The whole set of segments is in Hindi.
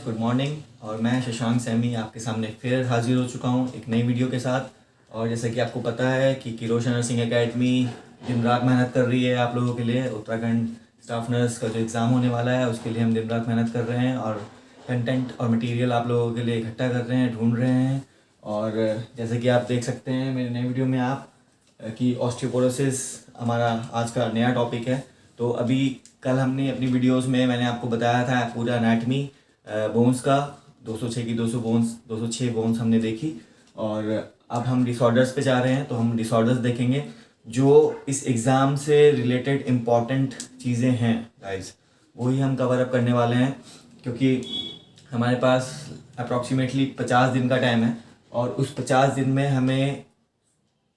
Good morning. और मैं शशांक सैमी आपके सामने फिर हाजिर हो चुका हूँ एक नई वीडियो के साथ। और जैसे कि आपको पता है कि किरोशन नर्सिंग एकेडमी दिन रात मेहनत कर रही है आप लोगों के लिए। उत्तराखंड स्टाफ नर्स का जो एग्ज़ाम होने वाला है उसके लिए हम दिन रात मेहनत कर रहे हैं और कंटेंट और मटेरियल आप लोगों के लिए इकट्ठा कर रहे हैं, ढूंढ रहे हैं। और जैसे कि आप देख सकते हैं मेरे नए वीडियो में आप कि ऑस्टियोपोरोसिस हमारा आज का नया टॉपिक है। तो अभी कल हमने अपनी वीडियोस में मैंने आपको बताया था पूरा एनाटमी बोन्स का 206 की 206 बोन्स हमने देखी। और अब हम डिसऑर्डर्स पे जा रहे हैं, तो हम डिसऑर्डर्स देखेंगे जो इस एग्ज़ाम से रिलेटेड इम्पॉर्टेंट चीज़ें हैं गाइस, वही हम कवर अप करने वाले हैं। क्योंकि हमारे पास अप्रॉक्सीमेटली 50 दिन का टाइम है और उस 50 दिन में हमें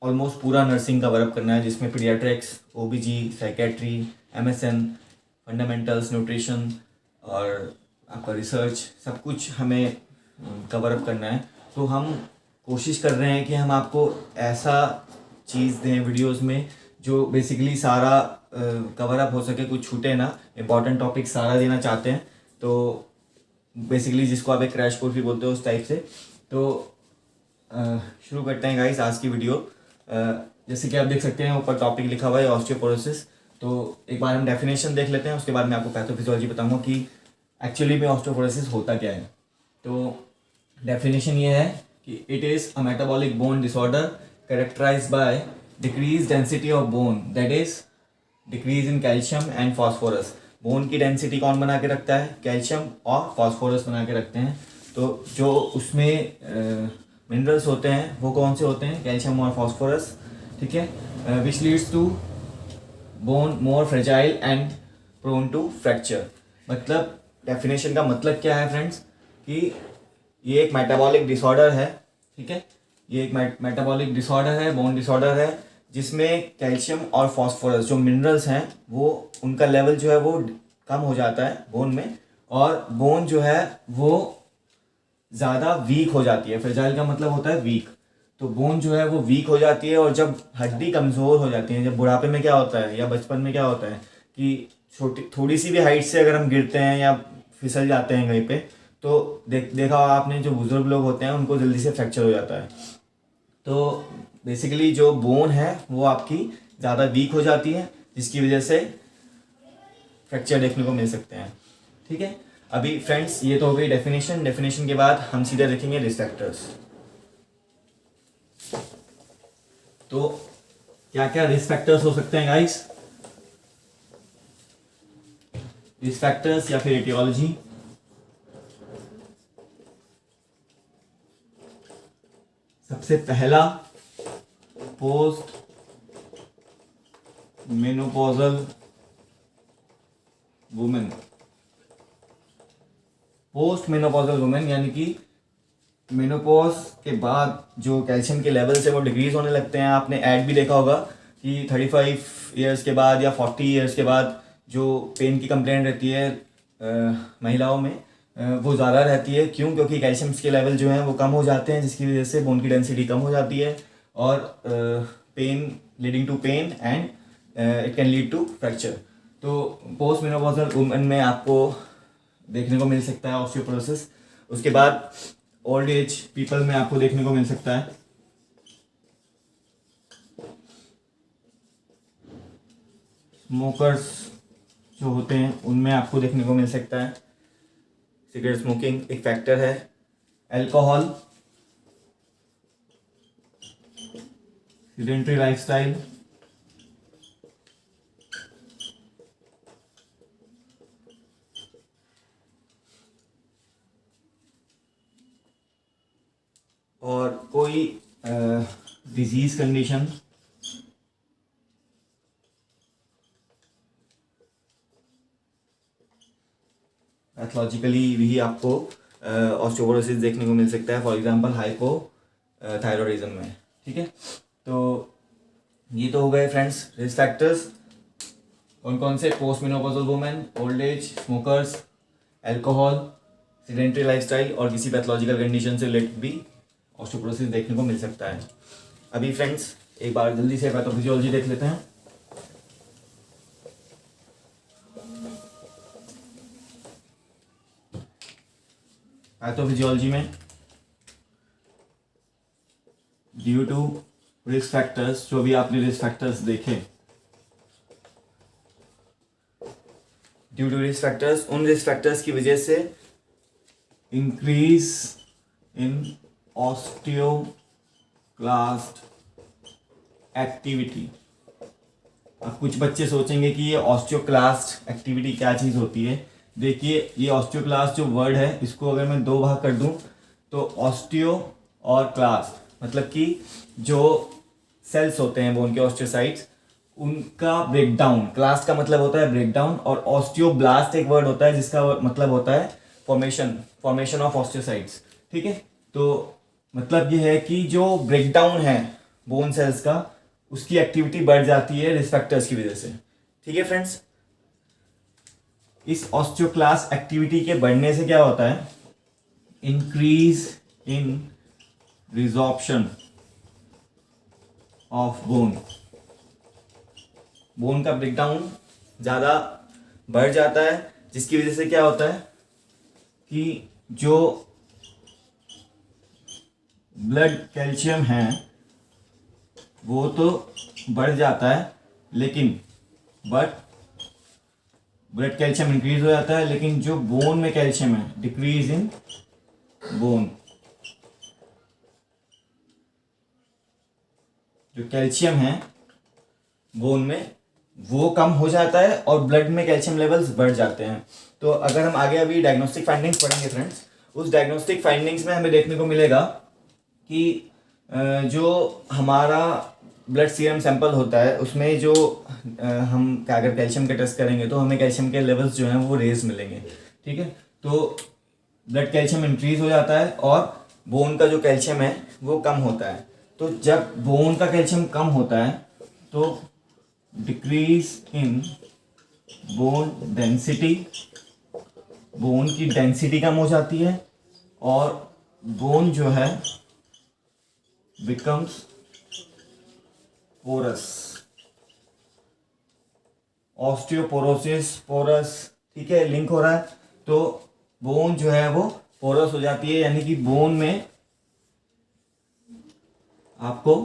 ऑलमोस्ट पूरा नर्सिंग कवर अप करना है, जिसमें paediatrics, ओबीजी, psychiatry, MSN, fundamentals, nutrition और आपका रिसर्च, सब कुछ हमें कवर अप करना है। तो हम कोशिश कर रहे हैं कि हम आपको ऐसा चीज़ दें वीडियोस में जो बेसिकली सारा कवर अप हो सके, कुछ छूटे ना, इम्पॉर्टेंट टॉपिक सारा देना चाहते हैं। तो बेसिकली जिसको आप एक क्रैश कोर्स भी बोलते हो उस टाइप से। तो शुरू करते हैं गाइस आज की वीडियो। जैसे कि आप देख सकते हैं ऊपर टॉपिक लिखा हुआ है ऑस्टियोपोरोसिस। तो एक बार हम डेफिनेशन देख लेते हैं, उसके बाद मैं आपको पैथोफिजियोलॉजी बताऊंगा कि एक्चुअली में ऑस्टियोपोरोसिस होता क्या है। तो डेफिनेशन ये है कि it is a metabolic bone disorder characterized by decrease density of bone, that is decrease in calcium and phosphorus. Bone की डेंसिटी कौन बना के रखता है? कैल्शियम और फॉस्फोरस बना के रखते हैं। तो जो उसमें मिनरल्स होते हैं वो कौन से होते हैं? कैल्शियम और फॉस्फोरस, ठीक है। Which leads to bone more fragile and prone to fracture. मतलब डेफिनेशन का मतलब क्या है फ्रेंड्स, कि ये एक मेटाबॉलिक डिसऑर्डर है, ठीक है। ये एक मेटाबॉलिक डिसऑर्डर है, बोन डिसऑर्डर है, जिसमें कैल्शियम और फॉस्फोरस जो मिनरल्स हैं वो उनका लेवल जो है वो कम हो जाता है बोन में, और बोन जो है वो ज़्यादा वीक हो जाती है। फ्रेजाइल का मतलब होता है वीक। तो बोन जो है वो वीक हो जाती है, और जब हड्डी कमज़ोर हो जाती है, जब बुढ़ापे में क्या होता है या बचपन में क्या होता है कि छोटी थोड़ी सी भी हाइट से अगर हम गिरते हैं या फिसल जाते हैं कहीं पे, तो देखा होगा आपने, जो बुज़ुर्ग लोग होते हैं उनको जल्दी से फ्रैक्चर हो जाता है। तो बेसिकली जो बोन है वो आपकी ज़्यादा वीक हो जाती है, जिसकी वजह से फ्रैक्चर देखने को मिल सकते हैं, ठीक है। अभी फ्रेंड्स ये तो हो गई डेफिनेशन। डेफिनेशन के बाद हम सीधे देखेंगे रिस्क फैक्टर्स। तो क्या क्या रिस्क फैक्टर्स हो सकते हैं गाइस? रिस्क फैक्टर्स या फिर एटियोलॉजी। सबसे पहला post menopausal women. Post menopausal women यानी कि मेनोपॉज के बाद जो कैल्शियम के लेवल्स है वो डिक्रीज होने लगते हैं। आपने ऐड भी देखा होगा कि 35 ईयर्स के बाद या 40 ईयर्स के बाद जो पेन की कंप्लेंट रहती है महिलाओं में, वो ज़्यादा रहती है। क्यों? क्योंकि कैल्शियम के लेवल जो हैं वो कम हो जाते हैं, जिसकी वजह से बोन की डेंसिटी कम हो जाती है, और pain leading to pain and it can lead to fracture. तो पोस्ट मेनोपॉजल वुमेन में आपको देखने को मिल सकता है ऑस्टियोपोरोसिस। उसके बाद ओल्ड एज पीपल में आपको देखने को मिल सकता है। स्मोकर्स जो होते हैं उनमें आपको देखने को मिल सकता है। सिगरेट स्मोकिंग एक फैक्टर है। अल्कोहल, सेडेंटरी लाइफस्टाइल, और कोई डिजीज कंडीशन, पैथोलॉजिकली भी आपको ऑस्टियोपोरोसिस देखने को मिल सकता है। फॉर एग्जांपल हाइपोथायरॉयडिज्म में, ठीक है। तो ये तो हो गए फ्रेंड्स रिस्क फैक्टर्स। कौन कौन से? Post menopausal women, old age, smokers, alcohol, sedentary lifestyle और किसी पैथोलॉजिकल कंडीशन से रिलेटेड भी ऑस्टियोपोरोसिस देखने को मिल सकता है। अभी फ्रेंड्स एक बार जल्दी से पैथोफिजियोलॉजी देख लेते हैं। पैथोफिजियोलॉजी में ड्यू टू रिस्क फैक्टर्स, जो भी आपने रिस्क फैक्टर्स देखे, ड्यू टू रिस्क फैक्टर्स, उन रिस्क फैक्टर्स की वजह से इंक्रीज इन ऑस्टियोक्लास्ट एक्टिविटी। अब कुछ बच्चे सोचेंगे कि ये ऑस्टियोक्लास्ट एक्टिविटी क्या चीज़ होती है। देखिए, ये ऑस्टियोक्लास्ट जो वर्ड है, इसको अगर मैं दो भाग कर दूं तो ऑस्टियो और क्लास्ट, मतलब कि जो सेल्स होते हैं बोन के ऑस्टियोसाइट्स, उनका ब्रेकडाउन। क्लास्ट का मतलब होता है ब्रेकडाउन, और ऑस्टियोब्लास्ट एक वर्ड होता है जिसका मतलब होता है फॉर्मेशन ऑफ ऑस्टियोसाइट्स। ठीक है, तो मतलब ये है कि जो ब्रेकडाउन है बोन सेल्स का, उसकी एक्टिविटी बढ़ जाती है रिस्क फैक्टर्स की वजह से। ठीक है फ्रेंड्स, इस ऑस्टियोक्लास्ट एक्टिविटी के बढ़ने से क्या होता है, increase in resorption of bone. Bone का ब्रेकडाउन ज़्यादा बढ़ जाता है, जिसकी वजह से क्या होता है कि जो ब्लड कैल्शियम है वो तो बढ़ जाता है, लेकिन ब्लड कैल्शियम इंक्रीज हो जाता है, लेकिन जो बोन में कैल्शियम है, डिक्रीज इन बोन, जो कैल्शियम है बोन में वो कम हो जाता है और ब्लड में कैल्शियम लेवल्स बढ़ जाते हैं। तो अगर हम आगे अभी डायग्नोस्टिक फाइंडिंग्स पढ़ेंगे फ्रेंड्स, उस डायग्नोस्टिक फाइंडिंग्स में हमें देखने को मिलेगा कि जो हमारा ब्लड सीरम सैंपल होता है उसमें जो हम अगर कैल्शियम के टेस्ट करेंगे तो हमें कैल्शियम के लेवल्स जो हैं वो रेज मिलेंगे। ठीक है, तो ब्लड कैल्शियम इंक्रीज हो जाता है और बोन का जो कैल्शियम है वो कम होता है। तो जब बोन का कैल्शियम कम होता है तो decrease in bone density, bone की डेंसिटी कम हो जाती है और बोन जो है बिकम्स पोरस। ऑस्टियोपोरोसिस, पोरस, ठीक है, लिंक हो रहा है। तो बोन जो है वो पोरस हो जाती है, यानी कि बोन में आपको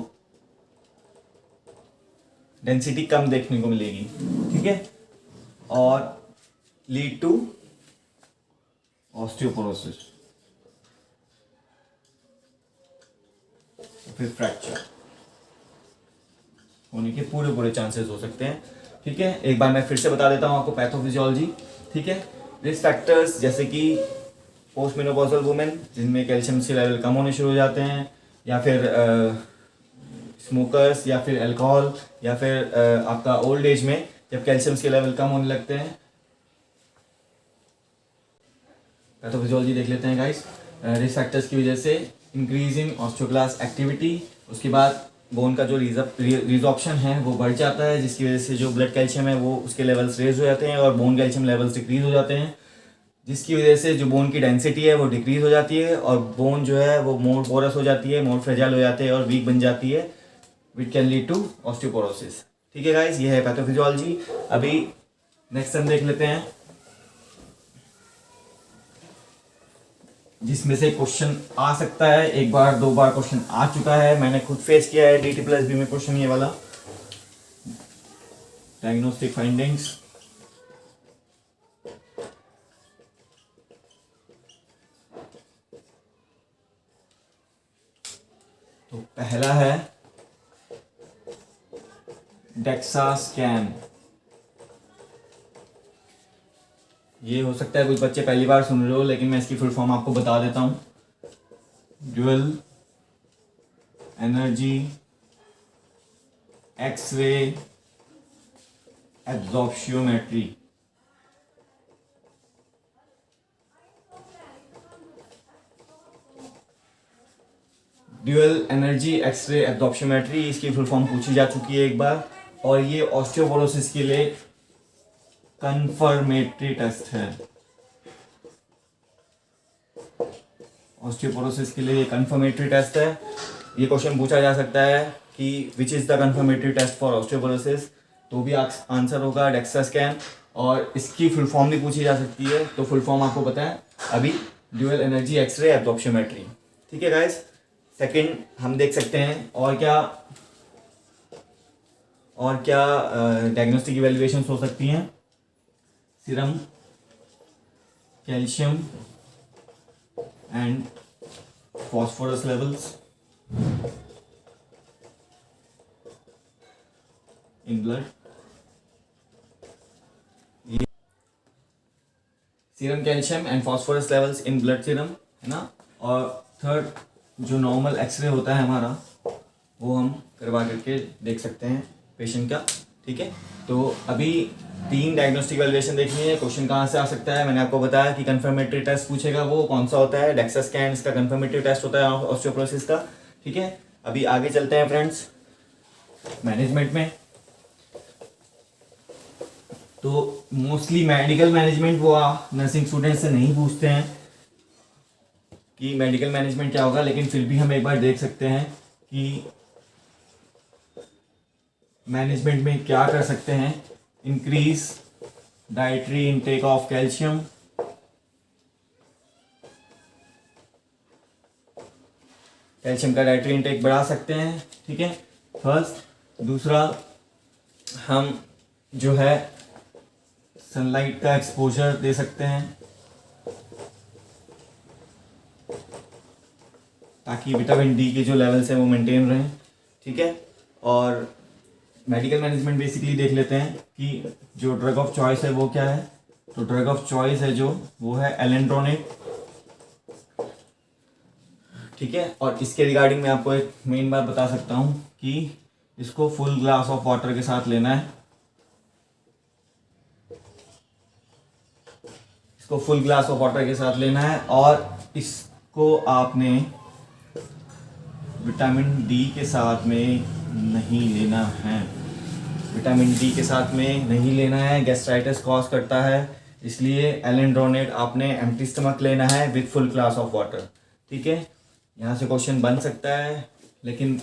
डेंसिटी कम देखने को मिलेगी। ठीक है, और लीड टू ऑस्टियोपोरोसिस, फिर फ्रैक्चर होने के पूरे चांसेस हो सकते हैं। ठीक है, एक बार मैं फिर से बता देता हूँ आपको पैथोफिजियोलॉजी। ठीक है, रिस्क फैक्टर्स जैसे कि पोस्ट मेनोपॉजल वुमेन जिनमें कैल्शियम के लेवल कम होने शुरू हो जाते हैं, या फिर स्मोकर्स, या फिर अल्कोहल, या फिर आपका ओल्ड एज में जब कैल्शियम के लेवल कम होने लगते हैं। पैथोफिजियोलॉजी देख लेते हैं गाइस। रिस्क फैक्टर्स की वजह से इंक्रीज इन ऑस्टियोक्लास्ट एक्टिविटी, उसके बाद बोन का जो रिजॉर्प्शन है वो बढ़ जाता है, जिसकी वजह से जो ब्लड कैल्शियम है वो उसके लेवल्स रेज हो जाते हैं और बोन कैल्शियम लेवल्स डिक्रीज हो जाते हैं, जिसकी वजह से जो बोन की डेंसिटी है वो डिक्रीज हो जाती है और बोन जो है वो मोर पोरस हो जाती है, मोर फ्रेजाइल हो जाती है और वीक बन जाती है, which can lead to osteoporosis. ठीक है गाइस, ये है पैथोफिजियोलॉजी। अभी नेक्स्ट हम देख लेते हैं जिसमें से क्वेश्चन आ सकता है, एक बार दो बार क्वेश्चन आ चुका है, मैंने खुद फेस किया है DT+B में क्वेश्चन ये वाला, डायग्नोस्टिक फाइंडिंग्स। तो पहला है डेक्सा स्कैन। ये हो सकता है कुछ बच्चे पहली बार सुन रहे हो, लेकिन मैं इसकी फुल फॉर्म आपको बता देता हूँ। Dual energy X ray absorptiometry. Dual energy X ray absorptiometry, इसकी फुल फॉर्म पूछी जा चुकी है एक बार, और ये ऑस्टियोपोरोसिस के लिए कंफर्मेटरी टेस्ट है। ऑस्टियोपोरोसिस के लिए ये कंफर्मेटरी टेस्ट है। ये क्वेश्चन पूछा जा सकता है कि which is the confirmatory test for osteoporosis, तो भी आंसर होगा डेक्सा स्कैन। और इसकी फुल फॉर्म भी पूछी जा सकती है, तो फुल फॉर्म आपको पता है, अभी ड्यूअल एनर्जी एक्सरे एब्जॉर्प्शोमेट्री। ठीक है गाइस, सेकंड हम देख सकते हैं और क्या डायग्नोस्टिक इवैल्यूएशंस हो सकती हैं। Serum calcium and phosphorus levels in blood. Serum calcium and phosphorus levels in blood serum, है ना। और थर्ड जो नॉर्मल एक्सरे होता है हमारा, वो हम करवा करके देख सकते हैं पेशेंट का। ठीक है, तो अभी 3 डायग्नोस्टिक वैल्यूएशन देखनी है। क्वेश्चन कहाँ से आ सकता है, मैंने आपको बताया कि कंफर्मेटरी टेस्ट पूछेगा, वो कौन सा होता है, डेक्सा स्कैन इसका कंफर्मेटरी टेस्ट होता है ऑस्टियोपोरोसिस का। ठीक है, अभी आगे चलते हैं फ्रेंड्स मैनेजमेंट में। तो मोस्टली मेडिकल मैनेजमेंट वो नर्सिंग स्टूडेंट से नहीं पूछते हैं कि मेडिकल मैनेजमेंट क्या होगा, लेकिन फिर भी हम एक बार देख सकते हैं कि मैनेजमेंट में क्या कर सकते हैं। Increase dietary intake of calcium, calcium का डाइटरी इनटेक बढ़ा सकते हैं। ठीक है, फर्स्ट। दूसरा, हम जो है सनलाइट का एक्सपोजर दे सकते हैं ताकि विटामिन डी के जो लेवल्स हैं वो मेंटेन रहें। ठीक है, और मेडिकल मैनेजमेंट बेसिकली देख लेते हैं कि जो ड्रग ऑफ चॉइस है वो क्या है। तो ड्रग ऑफ चॉइस है जो वो है एलेंड्रोनेट। ठीक है, और इसके रिगार्डिंग मैं आपको एक मेन बात बता सकता हूँ कि इसको फुल ग्लास ऑफ वाटर के साथ लेना है। इसको फुल ग्लास ऑफ वाटर के साथ लेना है और इसको आपने विटामिन डी के साथ में नहीं लेना है। विटामिन डी के साथ में नहीं लेना है, गैस्ट्राइटिस कॉज करता है, इसलिए एलेंड्रोनेट आपने एम्प्टी स्टमक लेना है with full glass of water. ठीक है, यहाँ से क्वेश्चन बन सकता है, लेकिन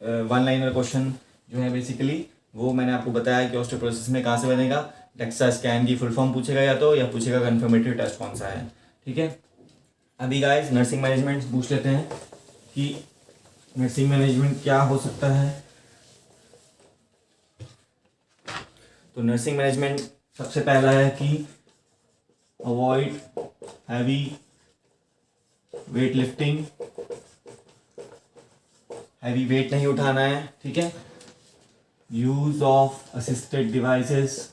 वन लाइनर क्वेश्चन जो है बेसिकली वो मैंने आपको बताया कि ऑस्टियोपोरोसिस में कहाँ से बनेगा। डेक्सा स्कैन की फुल फॉर्म पूछेगा या पूछेगा कंफर्मेटरी टेस्ट कौन सा है। ठीक है, अभी गाइस नर्सिंग मैनेजमेंट पूछ लेते हैं कि नर्सिंग मैनेजमेंट क्या हो सकता है। तो नर्सिंग मैनेजमेंट सबसे पहला है कि avoid heavy weight lifting, heavy weight नहीं उठाना है। ठीक है, यूज ऑफ असिस्टेड डिवाइसेस,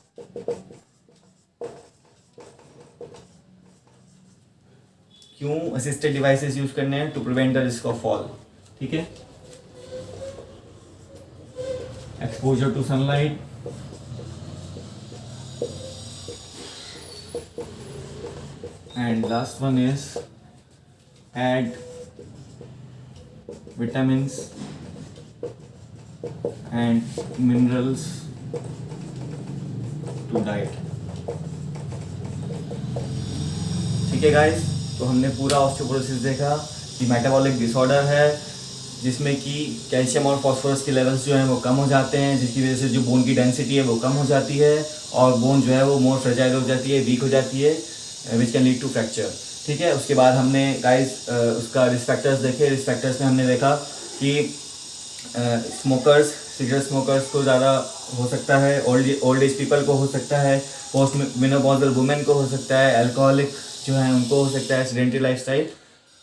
क्यों असिस्टेड डिवाइसेस यूज करने हैं, to prevent the risk of fall. ठीक है, exposure to sunlight, and last one is add vitamins and minerals to diet। ठीक है गाइस, तो हमने पूरा ऑस्टियोपोरोसिस देखा कि मेटाबॉलिक डिसऑर्डर है जिसमें कि कैल्शियम और फास्फोरस के लेवल्स जो हैं वो कम हो जाते हैं, जिसकी वजह से जो बोन की डेंसिटी है वो कम हो जाती है और बोन जो है वो मोर फ्रेजाइल हो जाती है, वीक हो जाती है, which can lead to fracture. ठीक है, उसके बाद हमने गाइस उसका रिस्क फैक्टर्स देखे। रिस्क फैक्टर्स में हमने देखा कि स्मोकर्स, सिगरेट स्मोकर्स को ज़्यादा हो सकता है, ओल्ड एज पीपल को हो सकता है, पोस्ट मेनोपॉजल वुमेन को हो सकता है, अल्कोहलिक जो है उनको हो सकता है, सेडेंटरी लाइफस्टाइल,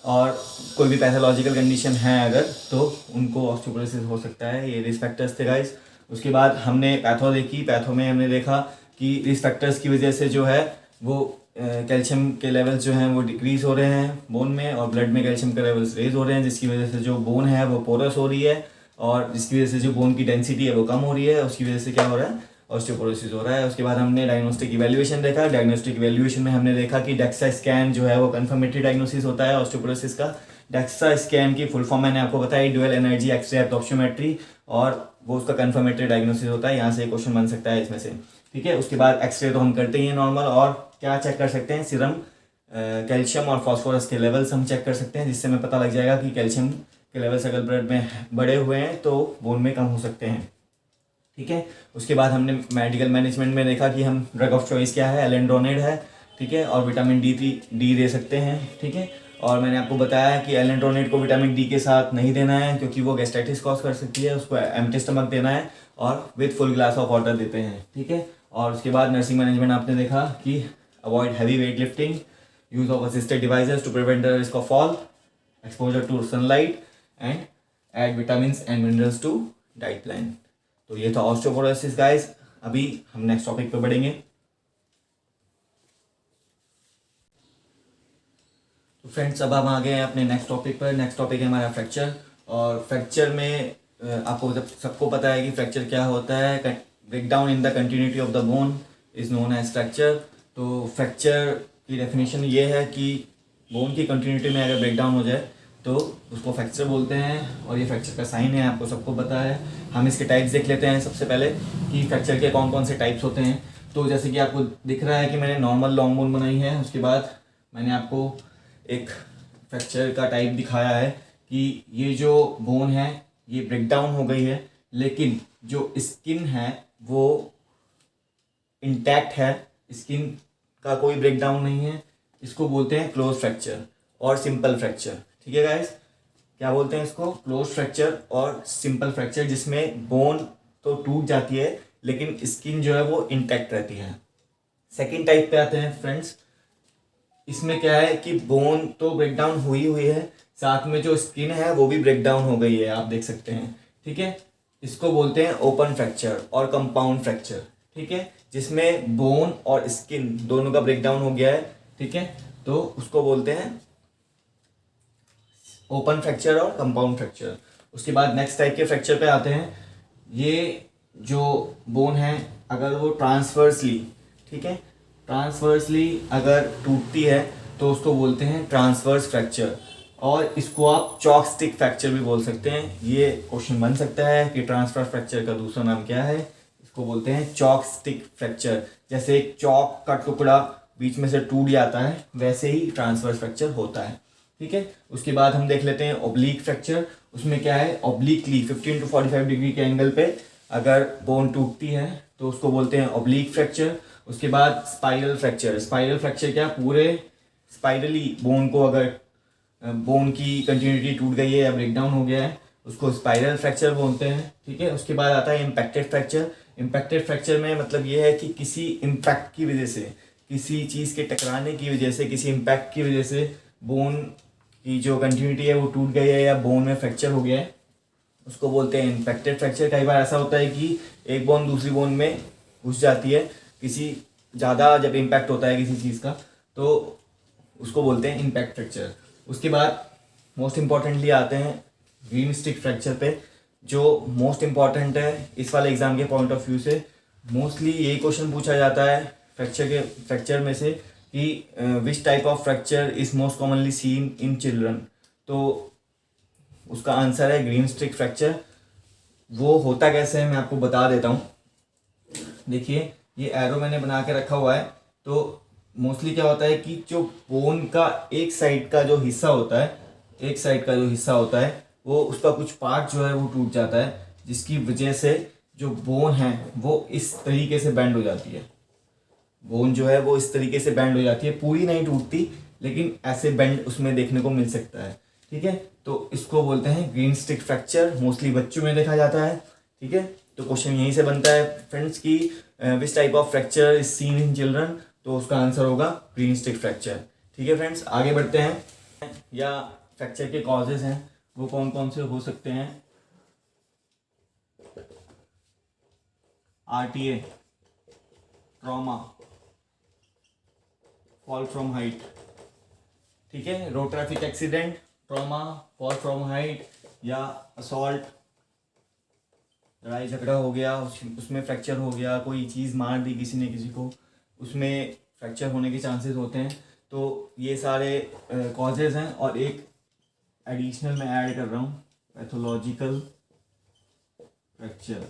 और कोई भी पैथोलॉजिकल कंडीशन है अगर तो उनको ऑस्टियोपोरोसिस हो सकता है। ये रिस्क फैक्टर्स थे गाइस। उसके बाद हमने पैथो देखी। पैथो में हमने देखा कि रिस्क फैक्टर्स की वजह से जो है वो कैल्शियम के लेवल्स जो हैं वो डिक्रीज़ हो रहे हैं बोन में, और ब्लड में कैल्शियम के लेवल्स रेज हो रहे हैं, जिसकी वजह से जो बोन है वो पोरस हो रही है और जिसकी वजह से जो बोन की डेंसिटी है वो कम हो रही है, उसकी वजह से क्या हो रहा है, ऑस्टियोपोरोसिस हो रहा है। उसके बाद हमने डायग्नोस्टिक इवैल्यूएशन देखा। डायग्नोस्टिक इवैल्यूएशन में हमने देखा कि डेक्सा स्कैन जो है वो कंफर्मेटरी डायग्नोसिस होता है ऑस्टियोपोरोसिस का। डेक्सा स्कैन की फुल फॉर्म मैंने आपको बताई, ड्यूअल एनर्जी एक्सरे एब्जॉर्प्शोमेट्री, और वो उसका कंफर्मेटरी डायग्नोसिस होता है। यहाँ से क्वेश्चन बन सकता है इसमें से। ठीक है, उसके बाद एक्सरे तो हम करते ही हैं नॉर्मल, और क्या चेक कर सकते हैं, सीरम कैल्शियम और फास्फोरस के लेवल्स हम चेक कर सकते हैं, जिससे हमें पता लग जाएगा कि कैल्शियम के लेवल्स अगर ब्लड में बढ़े हुए हैं तो बोन में कम हो सकते हैं। ठीक है, उसके बाद हमने मेडिकल मैनेजमेंट में देखा कि हम ड्रग ऑफ चॉइस क्या है, एलेंड्रोनेट है। ठीक है, और विटामिन डी दे सकते हैं, ठीक है। और मैंने आपको बताया कि एलेंट्रोनेट को विटामिन डी के साथ नहीं देना है क्योंकि वो गैस्ट्राइटिस कॉज कर सकती है, उसको एम्प्टी स्टमक देना है और with full glass of water देते हैं, ठीक है। और उसके बाद नर्सिंग मैनेजमेंट आपने देखा कि avoid heavy weight lifting, use of assisted devices to prevent the risk of fall, exposure to sunlight and add vitamins and minerals to diet plan. तो ये था ऑस्टियोपोरोसिस गाइस। अभी हम नेक्स्ट टॉपिक पे बढ़ेंगे। तो फ्रेंड्स अब हम आ गए हैं अपने नेक्स्ट टॉपिक पर। नेक्स्ट टॉपिक है हमारा फ्रैक्चर। और फ्रैक्चर में आपको जब सबको पता है कि फ्रैक्चर क्या होता है, break down in the continuity of the bone is known as fracture. तो फ्रैक्चर की डेफिनेशन ये है कि बोन की कंटिन्यूटी में अगर ब्रेक डाउन हो जाए तो उसको फ्रैक्चर बोलते हैं, और ये फ्रैक्चर का साइन है, आपको सबको पता है। हम इसके टाइप्स देख लेते हैं सबसे पहले कि फ्रैक्चर के कौन कौन से टाइप्स होते हैं। तो जैसे कि आपको दिख रहा है कि मैंने नॉर्मल लॉन्ग बोन बनाई है, उसके बाद मैंने आपको एक फ्रैक्चर का टाइप दिखाया है कि ये जो बोन है ये ब्रेक डाउन हो गई है, लेकिन जो स्किन है वो इंटैक्ट है, स्किन का कोई ब्रेक डाउन नहीं है। इसको बोलते हैं क्लोज फ्रैक्चर और सिंपल फ्रैक्चर, ठीक है गाइस। क्या बोलते हैं इसको? क्लोज फ्रैक्चर और सिंपल फ्रैक्चर, जिसमें बोन तो टूट जाती है लेकिन स्किन जो है वो इंटैक्ट रहती है। सेकेंड टाइप पे आते हैं फ्रेंड्स। इसमें क्या है कि बोन तो ब्रेक डाउन हुई है, साथ में जो स्किन है वो भी ब्रेक डाउन हो गई है, आप देख सकते हैं, ठीक है। इसको बोलते हैं ओपन फ्रैक्चर और कंपाउंड फ्रैक्चर, ठीक है, जिसमें बोन और स्किन दोनों का ब्रेक डाउन हो गया है, ठीक है। तो उसको बोलते हैं ओपन फ्रैक्चर और कंपाउंड फ्रैक्चर। उसके बाद नेक्स्ट टाइप के फ्रैक्चर पे आते हैं। ये जो बोन है अगर वो ट्रांसवर्सली, ठीक है, ट्रांसवर्सली अगर टूटती है तो उसको बोलते हैं ट्रांसवर्स फ्रैक्चर, और इसको आप चॉक स्टिक फ्रैक्चर भी बोल सकते हैं। ये क्वेश्चन बन सकता है कि ट्रांसवर्स फ्रैक्चर का दूसरा नाम क्या है। इसको बोलते हैं चॉक स्टिक फ्रैक्चर। जैसे एक चॉक का टुकड़ा बीच में से टूट जाता है वैसे ही ट्रांसवर्स फ्रैक्चर होता है, ठीक है। उसके बाद हम देख लेते हैं ओब्लिक फ्रैक्चर। उसमें क्या है, ओब्लिकली 15 to 45 डिग्री के एंगल पे अगर बोन टूटती है तो उसको बोलते हैं ओब्लिक फ्रैक्चर। उसके बाद स्पाइरल फ्रैक्चर। स्पाइरल फ्रैक्चर क्या, पूरे स्पाइरली बोन को अगर बोन की कंटिन्यूटी टूट गई है या ब्रेक डाउन हो गया है उसको स्पाइरल फ्रैक्चर बोलते हैं, ठीक है। उसके बाद आता है इम्पैक्टेड फ्रैक्चर। इम्पैक्टेड फ्रैक्चर में मतलब ये है कि किसी इम्पैक्ट की वजह से, किसी चीज़ के टकराने की वजह से, किसी इम्पैक्ट की वजह से बोन की जो कंटिन्यूटी है वो टूट गई है या बोन में फ्रैक्चर हो गया है, उसको बोलते हैं इम्पैक्टेड फ्रैक्चर। कई बार ऐसा होता है कि एक बोन दूसरी बोन में घुस जाती है, किसी ज़्यादा जब इम्पैक्ट होता है किसी चीज़ का तो उसको बोलते हैं इम्पैक्ट फ्रैक्चर। उसके बाद मोस्ट इम्पॉर्टेंटली आते हैं ग्रीन स्टिक फ्रैक्चर पे, जो मोस्ट इम्पॉर्टेंट है इस वाले एग्जाम के पॉइंट ऑफ व्यू से। मोस्टली यही क्वेश्चन पूछा जाता है फ्रैक्चर में से कि which type of fracture is most commonly seen in children. तो उसका आंसर है ग्रीन स्टिक फ्रैक्चर। वो होता कैसे है मैं आपको बता देता हूँ। देखिए ये एरो मैंने बना के रखा हुआ है। तो मोस्टली क्या होता है कि जो बोन का एक साइड का जो हिस्सा होता है, एक साइड का जो हिस्सा होता है वो उसका कुछ पार्ट जो है वो टूट जाता है, जिसकी वजह से जो बोन है वो इस तरीके से बैंड हो जाती है। बोन जो है वो इस तरीके से बैंड हो जाती है, पूरी नहीं टूटती लेकिन ऐसे बैंड उसमें देखने को मिल सकता है, ठीक है। तो इसको बोलते हैं ग्रीन स्टिक फ्रैक्चर। मोस्टली बच्चों में देखा जाता है, ठीक है। तो क्वेश्चन यहीं से बनता है फ्रेंड्स की which type of fracture is seen in children, तो उसका आंसर होगा ग्रीन स्टिक फ्रैक्चर, ठीक है फ्रेंड्स। आगे बढ़ते हैं। या फ्रैक्चर के कॉजेज हैं वो कौन कौन से हो सकते हैं। RTA, trauma, fall from height, ठीक है, road traffic accident, trauma, fall from height या असॉल्ट, लड़ाई झगड़ा हो गया उसमें फ्रैक्चर हो गया, कोई चीज़ मार दी किसी ने किसी को, उसमें फ्रैक्चर होने के चांसेस होते हैं। तो ये सारे कॉजेज़ हैं। और एक एडिशनल मैं ऐड कर रहा हूँ, पैथोलॉजिकल फ्रैक्चर।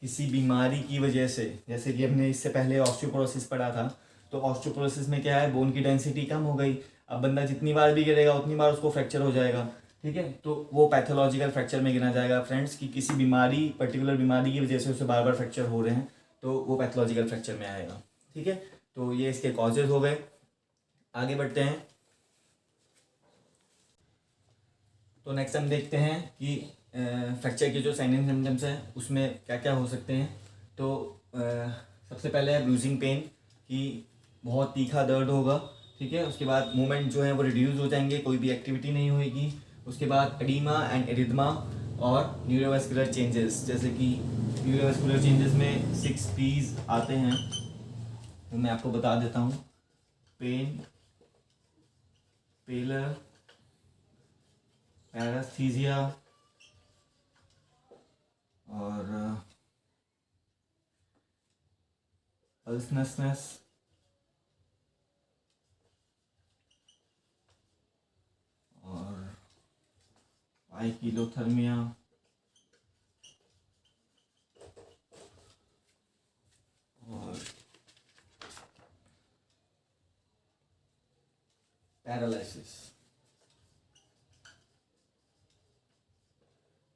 किसी बीमारी की वजह से, जैसे कि हमने इससे पहले ऑस्टियोपोरोसिस पढ़ा था, तो ऑस्टियोपोरोसिस में क्या है, बोन की डेंसिटी कम हो गई, अब बंदा जितनी बार भी गिरेगा उतनी बार उसको फ्रैक्चर हो जाएगा, ठीक है। तो वो पैथोलॉजिकल फ्रैक्चर में गिना जाएगा फ्रेंड्स, कि किसी बीमारी, पर्टिकुलर बीमारी की वजह से उसे बार बार फ्रैक्चर हो रहे हैं तो वो पैथोलॉजिकल फ्रैक्चर में आएगा, ठीक है। तो ये इसके कॉजेज हो गए। आगे बढ़ते हैं। तो नेक्स्ट हम देखते हैं कि फ्रैक्चर के जो साइन एंड सिम्टम्स हैं उसमें क्या क्या हो सकते हैं। तो सबसे पहले है ब्रूजिंग पेन, कि बहुत तीखा दर्द होगा, ठीक है। उसके बाद मूवमेंट जो है वो रिड्यूस हो जाएंगे, कोई भी एक्टिविटी नहीं होएगी। उसके बाद एडीमा एंड एरिथमा और न्यूरोवास्कुलर चेंजेस, जैसे कि न्यूरोवास्कुलर चेंजेस में 6 P's आते हैं, वो मैं आपको बता देता हूँ। पेन, पेलर, पैरास्थीजिया और पल्सनेसनेस और पाइकिलोथर्मिया और पैरालिसिस।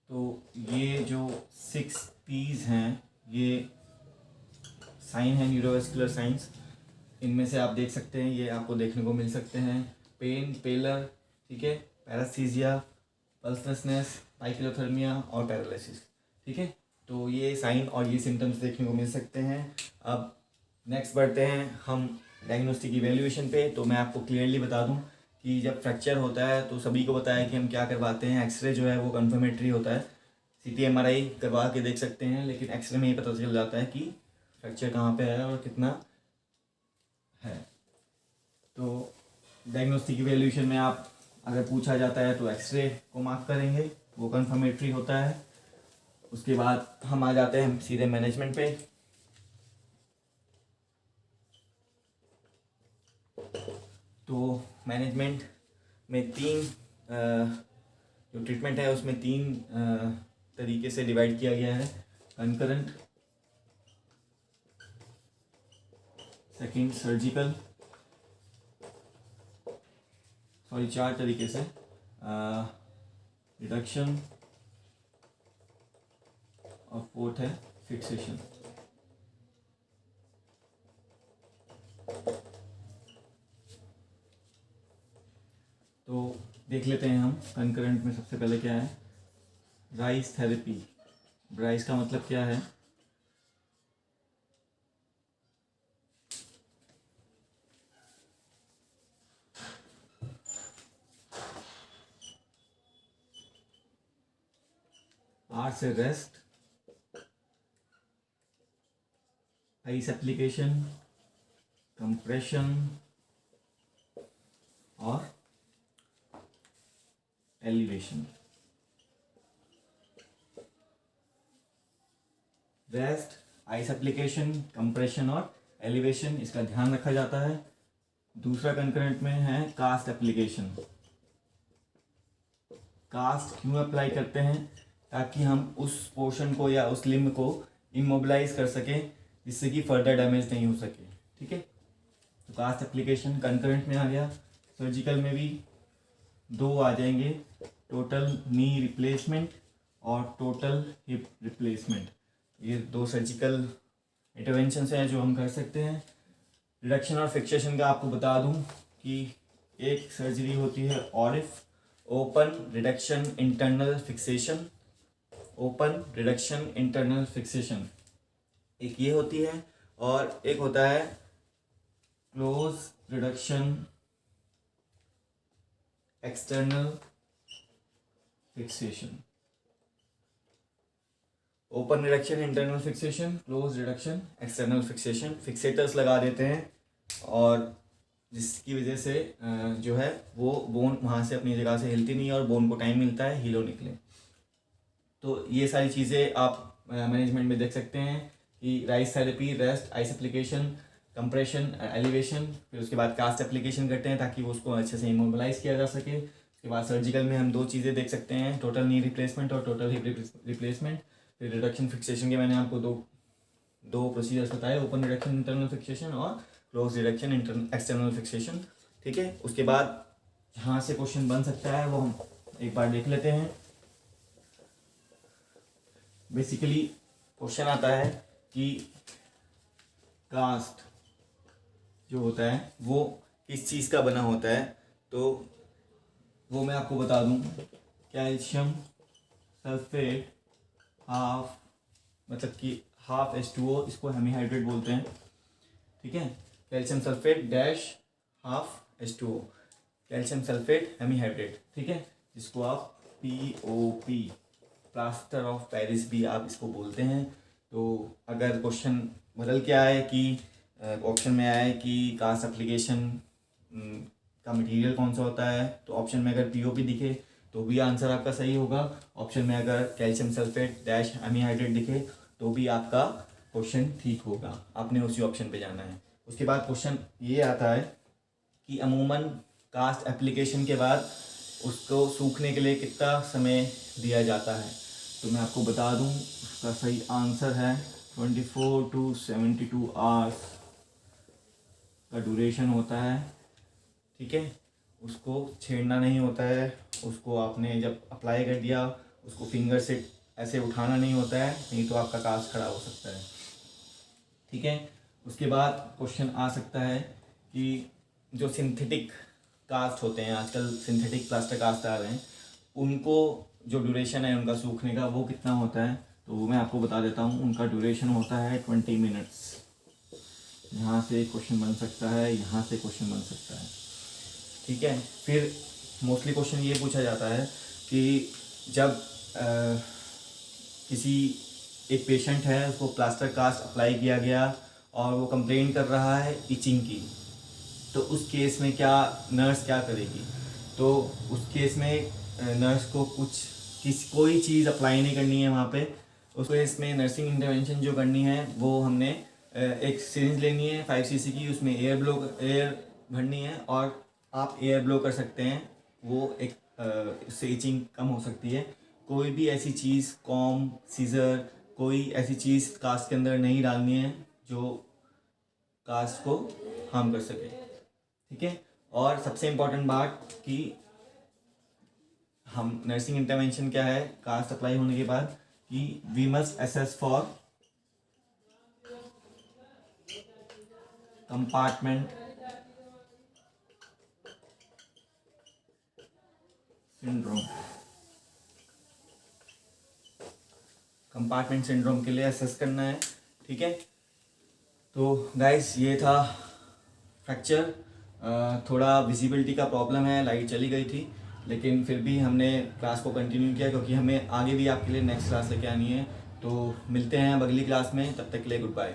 तो ये जो 6 P's हैं, ये साइन है न्यूरोवास्कुलर साइंस। इनमें से आप देख सकते हैं, ये आपको देखने को मिल सकते हैं। पेन, पेलर, ठीक है, पैरास्थीजिया, पल्सनेसनेस, पाइकिलोथर्मिया और पैरालिसिस, ठीक है। तो ये साइन और ये सिम्टम्स देखने को मिल सकते हैं। अब नेक्स्ट बढ़ते हैं हम डायग्नोस्टिक इवैल्यूएशन पे। तो मैं आपको क्लियरली बता दूं कि जब फ्रैक्चर होता है तो सभी को पता है कि हम क्या करवाते हैं। एक्सरे जो है वो कंफर्मेटरी होता है, CT MRI करवा के देख सकते हैं, लेकिन एक्सरे में ही पता चल जाता है कि फ्रैक्चर कहाँ पे है और कितना है। तो डायग्नोस्टिक इवैल्यूएशन में आप अगर पूछा जाता है तो एक्सरे को मार्क करेंगे, वो कंफर्मेटरी होता है। उसके बाद हम आ जाते हैं सीधे मैनेजमेंट पे। तो मैनेजमेंट में जो ट्रीटमेंट है उसमें 3 तरीके से डिवाइड किया गया है। कंकरेंट, सेकंड सर्जिकल, 4 तरीके से, रिडक्शन और 4th है फिक्सेशन। तो देख लेते हैं हम कंकरेंट में सबसे पहले क्या है। Rice therapy. राइस का मतलब क्या है? आर से रेस्ट, आइस एप्लीकेशन, कंप्रेशन और elevation. Rest, ice application, compression और एलिवेशन, इसका ध्यान रखा जाता है। दूसरा कंकरेंट में है कास्ट एप्लीकेशन। कास्ट क्यों अप्लाई करते हैं? ताकि हम उस पोर्शन को या उस लिम्ब को इमोबिलाइज कर सकें, जिससे कि फर्दर डैमेज नहीं हो सके, ठीक है। तो कास्ट एप्लीकेशन कंकरेंट में आ गया। सर्जिकल में भी 2 आ जाएंगे, टोटल नी रिप्लेसमेंट और टोटल हिप रिप्लेसमेंट। ये 2 सर्जिकल इंटरवेंशंस हैं जो हम कर सकते हैं। रिडक्शन और फिक्सेशन का आपको बता दूं कि एक सर्जरी होती है ORIF, open reduction internal fixation, open reduction internal fixation एक ये होती है, और एक होता है close reduction external fixation. Open reduction internal fixation, close reduction external fixation. Fixators लगा देते हैं और जिसकी वजह से जो है वो बोन वहाँ से अपनी जगह से हिलती नहीं है और बोन को टाइम मिलता है हीलो निकले। तो ये सारी चीज़ें आप मैनेजमेंट में देख सकते हैं कि rice therapy, rest, ice application, compression, elevation, फिर उसके बाद कास्ट एप्लीकेशन करते हैं ताकि वो उसको अच्छे से इमोबिलाइज किया जा सके। उसके बाद सर्जिकल में हम 2 चीज़ें देख सकते हैं, टोटल नी रिप्लेसमेंट और टोटल हिप रिप्लेसमेंट। फिर रिडक्शन फिक्सेशन के मैंने आपको दो प्रोसीजर्स बताए, ओपन रिडक्शन इंटरनल फिक्सेशन और क्लोज रिडक्शन एक्सटर्नल फिक्सेशन, ठीक है। उसके बाद जहाँ से क्वेश्चन बन सकता है वो हम एक बार देख लेते हैं। बेसिकली क्वेश्चन आता है कि कास्ट जो होता है वो किस चीज़ का बना होता है, तो वो मैं आपको बता दूं। कैल्शियम सल्फेट हाफ, मतलब कि हाफ H2O, इसको हेमीहाइड्रेट बोलते हैं। ठीक है, calcium sulphate dash half H2O, calcium sulphate hemihydrate. ठीक है, जिसको आप POP, प्लास्टर ऑफ पेरिस भी आप इसको बोलते हैं। तो अगर क्वेश्चन बदल के आए कि ऑप्शन में आए कि कास्ट एप्लीकेशन का मटेरियल कौन सा होता है, तो ऑप्शन में अगर POP दिखे तो भी आंसर आपका सही होगा। ऑप्शन में अगर कैल्शियम सल्फेट डैश हेमीहाइड्रेट दिखे तो भी आपका क्वेश्चन ठीक होगा, आपने उसी ऑप्शन पे जाना है। उसके बाद क्वेश्चन ये आता है कि अमूमन कास्ट एप्लीकेशन के बाद उसको सूखने के लिए कितना समय दिया जाता है, तो मैं आपको बता दूं उसका सही आंसर है 24 to 72 आवर्स का ड्यूरेशन होता है। ठीक है, उसको छेड़ना नहीं होता है, उसको आपने जब अप्लाई कर दिया उसको फिंगर से ऐसे उठाना नहीं होता है, नहीं तो आपका कास्ट खड़ा हो सकता है। ठीक है, उसके बाद क्वेश्चन आ सकता है कि जो सिंथेटिक कास्ट होते हैं, आजकल सिंथेटिक प्लास्टर कास्ट आ रहे हैं, उनको जो ड्यूरेशन है उनका सूखने का वो कितना होता है, तो वो मैं आपको बता देता हूँ। उनका ड्यूरेशन होता है 20 मिनट्स। यहाँ से क्वेश्चन बन सकता है, यहाँ से क्वेश्चन बन सकता है। ठीक है, फिर मोस्टली क्वेश्चन ये पूछा जाता है कि जब किसी एक पेशेंट है, उसको प्लास्टर कास्ट अप्लाई किया गया और वो कंप्लेन कर रहा है इचिंग की, तो उस केस में क्या नर्स क्या करेगी, तो उस केस में नर्स को कोई चीज़ अप्लाई नहीं करनी है वहाँ पे। उसको इसमें नर्सिंग इंटरवेंशन जो करनी है वो हमने एक सिरिंज लेनी है 5 cc की, उसमें एयर भरनी है और आप एयर ब्लो कर सकते हैं, वो एक इससे इचिंग कम हो सकती है। कोई भी ऐसी चीज़ कॉम सीज़र कोई ऐसी चीज़ कास्ट के अंदर नहीं डालनी है जो कास्ट को हार्म कर सके। ठीक है, और सबसे इम्पोर्टेंट बात कि हम नर्सिंग इंटरवेंशन क्या है कास्ट अप्लाई होने के बाद, कि we must assess for compartment syndrome. Compartment syndrome के लिए असेस करना है। ठीक है, तो गाइस ये था फ्रैक्चर। थोड़ा विजिबिलिटी का प्रॉब्लम है, लाइट चली गई थी, लेकिन फिर भी हमने क्लास को कंटिन्यू किया क्योंकि हमें आगे भी आपके लिए नेक्स्ट क्लास लेके आनी है। तो मिलते हैं अब अगली क्लास में, तब तक के लिए गुड बाय।